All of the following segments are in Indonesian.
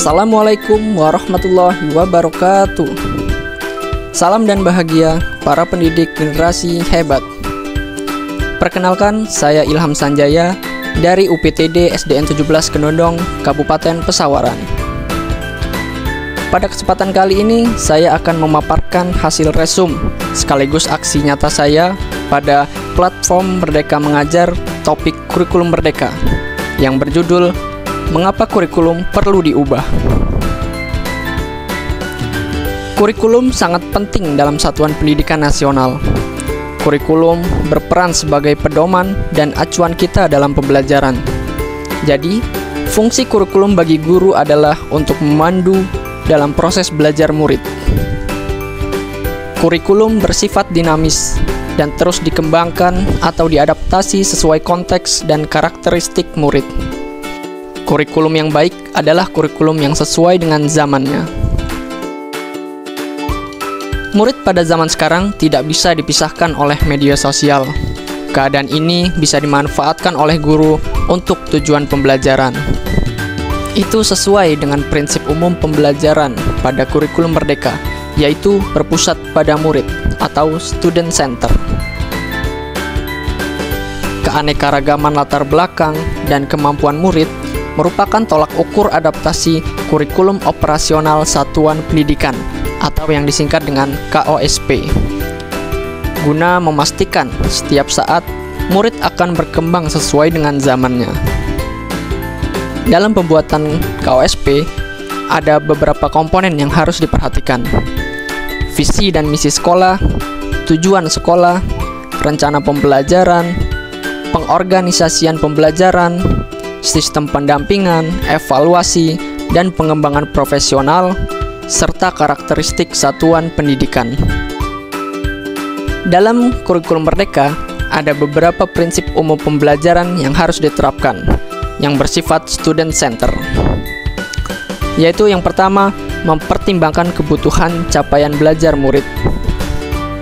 Assalamualaikum warahmatullahi wabarakatuh. Salam dan bahagia para pendidik generasi hebat. Perkenalkan, saya Ilham Sanjaya dari UPTD SDN 17 Kenondong, Kabupaten Pesawaran. Pada kesempatan kali ini, saya akan memaparkan hasil resum sekaligus aksi nyata saya pada platform Merdeka Mengajar topik kurikulum Merdeka yang berjudul Mengapa Kurikulum Perlu Diubah. Kurikulum sangat penting dalam satuan pendidikan nasional. Kurikulum berperan sebagai pedoman dan acuan kita dalam pembelajaran. Jadi, fungsi kurikulum bagi guru adalah untuk memandu dalam proses belajar murid. Kurikulum bersifat dinamis dan terus dikembangkan atau diadaptasi sesuai konteks dan karakteristik murid. Kurikulum yang baik adalah kurikulum yang sesuai dengan zamannya. Murid pada zaman sekarang tidak bisa dipisahkan oleh media sosial. Keadaan ini bisa dimanfaatkan oleh guru untuk tujuan pembelajaran. Itu sesuai dengan prinsip umum pembelajaran pada kurikulum Merdeka, yaitu berpusat pada murid atau student center. Keanekaragaman latar belakang dan kemampuan murid merupakan tolak ukur adaptasi kurikulum operasional satuan pendidikan atau yang disingkat dengan KOSP, guna memastikan setiap saat murid akan berkembang sesuai dengan zamannya. Dalam pembuatan KOSP, ada beberapa komponen yang harus diperhatikan: visi dan misi sekolah, tujuan sekolah, rencana pembelajaran, pengorganisasian pembelajaran, sistem pendampingan, evaluasi, dan pengembangan profesional, serta karakteristik satuan pendidikan. Dalam kurikulum Merdeka, ada beberapa prinsip umum pembelajaran yang harus diterapkan, yang bersifat student center. Yaitu yang pertama, mempertimbangkan kebutuhan capaian belajar murid.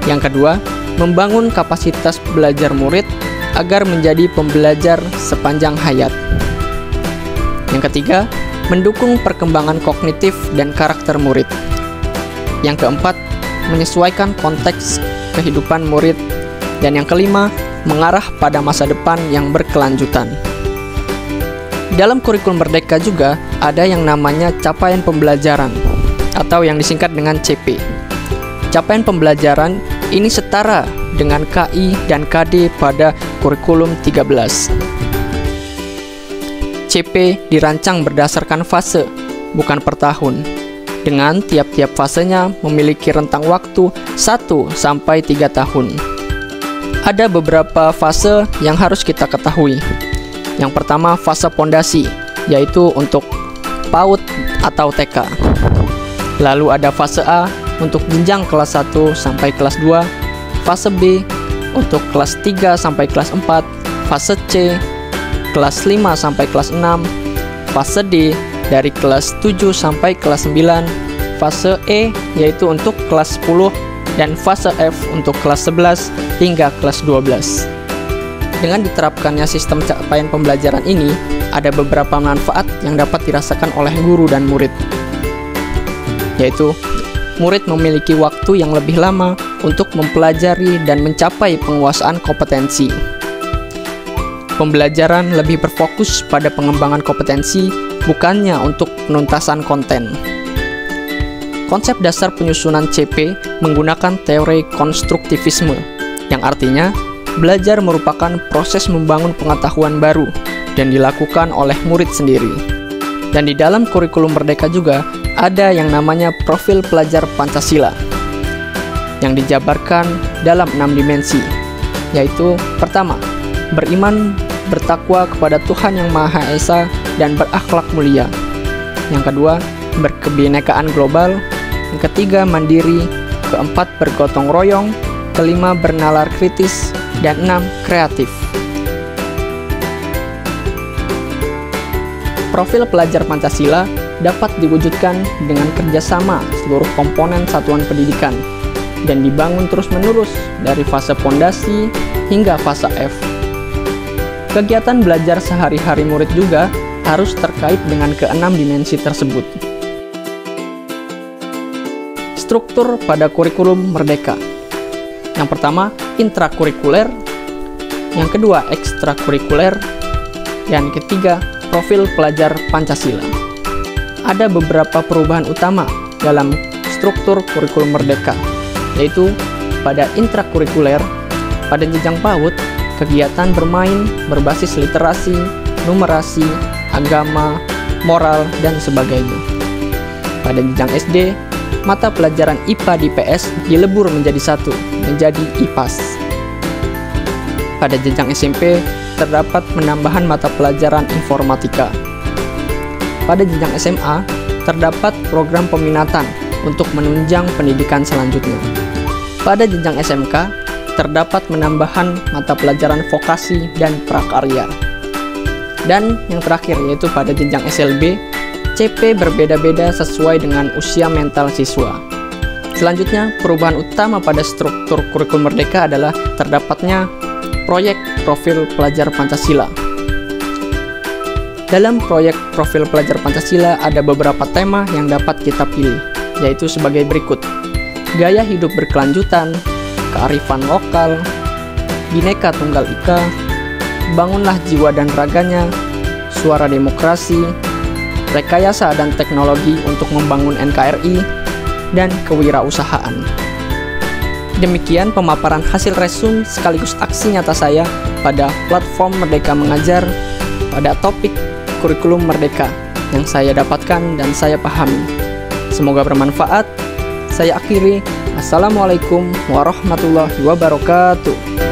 Yang kedua, membangun kapasitas belajar murid agar menjadi pembelajar sepanjang hayat. Yang ketiga, mendukung perkembangan kognitif dan karakter murid. Yang keempat, menyesuaikan konteks kehidupan murid. Dan yang kelima, mengarah pada masa depan yang berkelanjutan. Dalam kurikulum Merdeka juga ada yang namanya capaian pembelajaran atau yang disingkat dengan CP. Capaian pembelajaran ini setara dengan KI dan KD pada kurikulum 13. CP dirancang berdasarkan fase, bukan per tahun, dengan tiap-tiap fasenya memiliki rentang waktu 1-3 tahun. Ada beberapa fase yang harus kita ketahui. Yang pertama, fase pondasi, yaitu untuk PAUD atau TK. Lalu ada fase A untuk jenjang kelas 1 sampai kelas 2, fase B untuk kelas 3 sampai kelas 4, fase C kelas 5 sampai kelas 6, fase D dari kelas 7 sampai kelas 9, fase E yaitu untuk kelas 10, dan fase F untuk kelas 11 hingga kelas 12. Dengan diterapkannya sistem capaian pembelajaran ini, ada beberapa manfaat yang dapat dirasakan oleh guru dan murid, yaitu murid memiliki waktu yang lebih lama untuk mempelajari dan mencapai penguasaan kompetensi. Pembelajaran lebih berfokus pada pengembangan kompetensi, bukannya untuk penuntasan konten. Konsep dasar penyusunan CP menggunakan teori konstruktivisme, yang artinya belajar merupakan proses membangun pengetahuan baru dan dilakukan oleh murid sendiri. Dan di dalam kurikulum Merdeka juga ada yang namanya profil pelajar Pancasila, yang dijabarkan dalam 6 dimensi, yaitu pertama, beriman bertakwa kepada Tuhan Yang Maha Esa dan berakhlak mulia. Yang kedua, berkebinekaan global. Yang ketiga, mandiri. Keempat, bergotong royong. Kelima, bernalar kritis. Dan 6, kreatif. Profil pelajar Pancasila dapat diwujudkan dengan kerjasama seluruh komponen satuan pendidikan dan dibangun terus-menerus dari fase pondasi hingga fase F. Kegiatan belajar sehari-hari murid juga harus terkait dengan ke-6 dimensi tersebut, struktur pada kurikulum Merdeka. Yang pertama, intrakurikuler. Yang kedua, ekstrakurikuler. Dan ketiga, profil pelajar Pancasila. Ada beberapa perubahan utama dalam struktur kurikulum Merdeka, yaitu pada intrakurikuler, pada jenjang PAUD, kegiatan bermain berbasis literasi, numerasi, agama, moral, dan sebagainya. Pada jenjang SD, mata pelajaran IPA di PS dilebur menjadi satu, menjadi IPAS. Pada jenjang SMP, terdapat penambahan mata pelajaran informatika. Pada jenjang SMA, terdapat program peminatan untuk menunjang pendidikan selanjutnya. Pada jenjang SMK, terdapat penambahan mata pelajaran vokasi dan prakarya. Dan yang terakhir yaitu pada jenjang SLB, CP berbeda-beda sesuai dengan usia mental siswa. Selanjutnya, perubahan utama pada struktur kurikulum Merdeka adalah terdapatnya proyek profil pelajar Pancasila. Dalam proyek profil pelajar Pancasila ada beberapa tema yang dapat kita pilih, yaitu sebagai berikut: gaya hidup berkelanjutan, kearifan lokal, Bhinneka Tunggal Ika, bangunlah jiwa dan raganya, suara demokrasi, rekayasa dan teknologi untuk membangun NKRI, dan kewirausahaan. Demikian pemaparan hasil resum sekaligus aksi nyata saya pada platform Merdeka Mengajar pada topik kurikulum Merdeka yang saya dapatkan dan saya pahami. Semoga bermanfaat. Saya akhiri. Assalamualaikum warahmatullahi wabarakatuh.